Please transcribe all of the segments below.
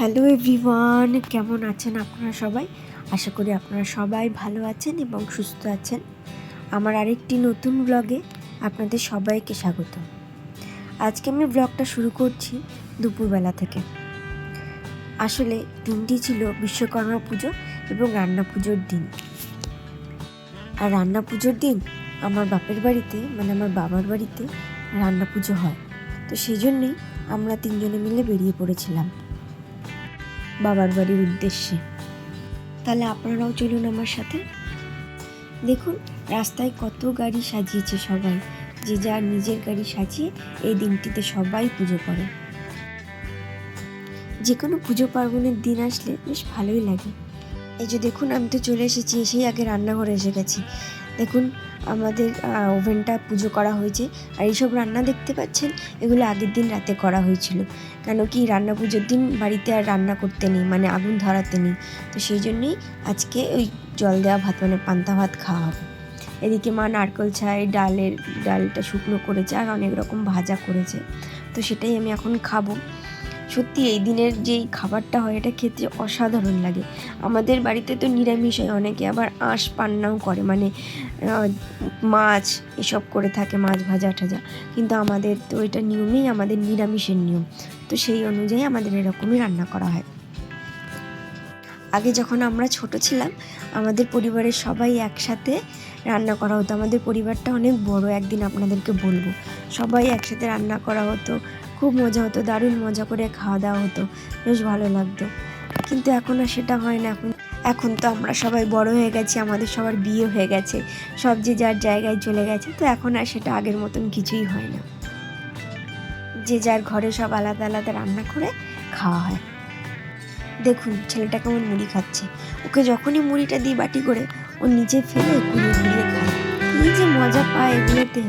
Hello everyone, কেমন আছেন আপনারা সবাই? আশা করি আপনারা সবাই ভালো আছেন এবং সুস্থ আছেন। আমার আরেকটি নতুন ব্লগে আপনাদের সবাইকে স্বাগত। আজকে আমি ব্লগটা শুরু করছি দুপুরবেলা থেকে। আসলে দিনটি ছিল বিশ্বকর্মা পুজো এবং রান্না পুজোর দিন। আর রান্না পুজোর দিন আমার বাপের বাড়িতে, মানে আমার বাবার বাড়িতে রান্না পুজো হয়। তো সেই জন্যেই আমরা তিনজনে মিলে বেরিয়ে পড়েছিলাম বাবার বাড়ির উদ্দেশ্যে। তাহলে আপনারাও চলুন আমার সাথে। দেখুন রাস্তায় কত গাড়ি সাজিয়েছে সবাই, যে যার নিজের গাড়ি সাজিয়ে এই দিনটিতে সবাই পুজো করে। যে কোনো পুজো পার্বণের দিন আসলে বেশ ভালোই লাগে। এই যে দেখুন, আমি তো চলে এসেছি, এসেই আগে রান্নাঘরে এসে গেছি। দেখুন আমাদের ওভেনটা পুজো করা হয়েছে। আর এইসব রান্না দেখতে পাচ্ছেন, এগুলো আগের দিন রাতে করা হয়েছিল। কেন কি রান্না পুজোর দিন বাড়িতে আর রান্না করতে নেই, মানে আগুন ধরাতে নেই। তো সেই জন্যেই আজকে ওই জল দেওয়া ভাত, মানে পান্তা ভাত খাওয়া হবে। এদিকে মা নারকেল ছাই ডালটা শুকনো করেছে আর অনেক রকম ভাজা করেছে। তো সেটাই আমি এখন খাবো। সত্যি এই দিনের যেই খাবারটা হয় এটা খেতে অসাধারণ লাগে। আমাদের বাড়িতে তো নিরামিষ হয়, অনেকে আবার আঁশ পান্নাও করে, মানে মাছ এসব করে থাকে, মাছ ভাজা টাজা। কিন্তু আমাদের তো এটা নিয়মেই আমাদের নিরামিষের নিয়ম। তো সেই অনুযায়ী আমাদের এরকমই রান্না করা হয়। আগে যখন আমরা ছোট ছিলাম, আমাদের পরিবারের সবাই একসাথে রান্না করা হতো। আমাদের পরিবারটা অনেক বড়, একদিন আপনাদেরকে বলবো। সবাই একসাথে রান্না করা হতো, খুব মজা হতো, দারুণ মজা করে খাওয়া দাওয়া হতো, বেশ ভালো লাগতো। কিন্তু এখন আর সেটা হয় না। এখন তো আমরা সবাই বড় হয়ে গেছি, আমাদের সবার বিয়ে হয়ে গেছে, সব যে যার জায়গায় চলে গেছে। তো এখন আর সেটা আগের মতন কিছুই হয় না। যে যার ঘরে সব আলাদা আলাদা রান্না করে খাওয়া হয়। দেখুন ছেলেটা কেমন মুড়ি খাচ্ছে। ওকে যখনই মুড়িটা দিই বাটি করে, ও নিচে ফেলে কুড়িয়ে কুড়িয়ে খায়। কি যে মজা পায় এগুলোতে।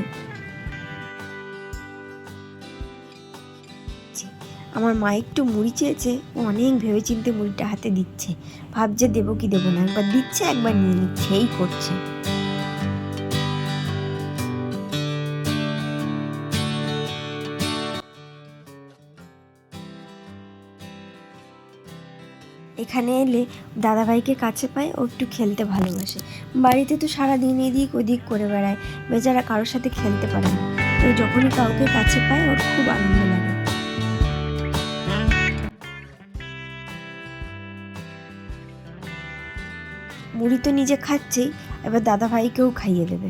আমার মা একটু মুড়ি চেয়েছে, ও অনেক ভেবেচিন্তে মুড়িটা হাতে দিচ্ছে। ভাবছে দেবো কি দেবো না, একবার দিচ্ছে একবার নিয়ে নিচ্ছে, এই করছে। এখানে এলে দাদাভাইকে কাছে পায়, ও একটু খেলতে ভালোবাসে। বাড়িতে তো সারাদিন এদিক ওদিক করে বেড়ায়, বেচারা কারোর সাথে খেলতে পারে না। তো যখনই কাউকে কাছে পায় ওর খুব আনন্দ লাগে। মুড়ি তো নিজে খাচ্ছেই, এবার দাদাভাইকেও খাইয়ে দেবে।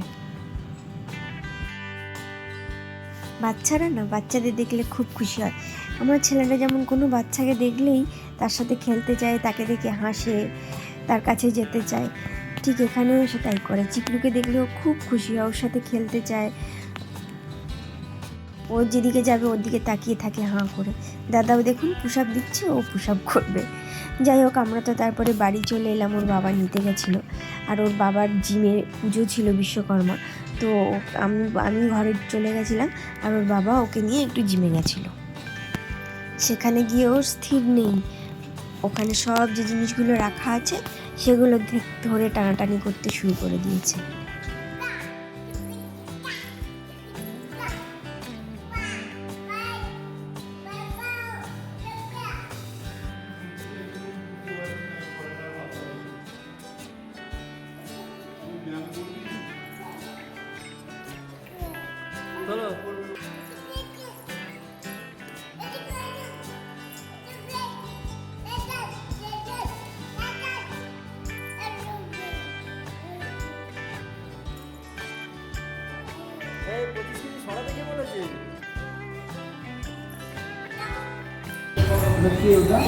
বাচ্চারা না, বাচ্চাদের দেখলে খুব খুশি হয়। আমার ছেলেরা যেমন কোনো বাচ্চাকে দেখলেই তার সাথে খেলতে চায়, তাকে দেখে হাসে, তার কাছে যেতে চায়, ঠিক এখানেও সে তাই করে। চিকলুকে দেখলেও খুব খুশি হয়, ওর সাথে খেলতে চায়। ও যেদিকে যাবে ওর দিকে তাকিয়ে থাকে হাঁ করে। দাদাও দেখুন পুশ আপ দিচ্ছে, ও পুশ আপ করবে। যাই হোক, আমরা তো তারপরে বাড়ি চলে এলাম, ওর বাবা নিতে গেছিলো। আর ওর বাবার জিমে পুজো ছিল বিশ্বকর্মা। তো আমি ঘরে চলে গেছিলাম, আর ওর বাবা ওকে নিয়ে একটু জিমে গেছিলো। সেখানে গিয়ে ওর স্থির নেই। ওখানে সব যে জিনিসগুলো রাখা আছে সেগুলো ধরে টানাটানি করতে শুরু করে দিয়েছে। কি ওটা?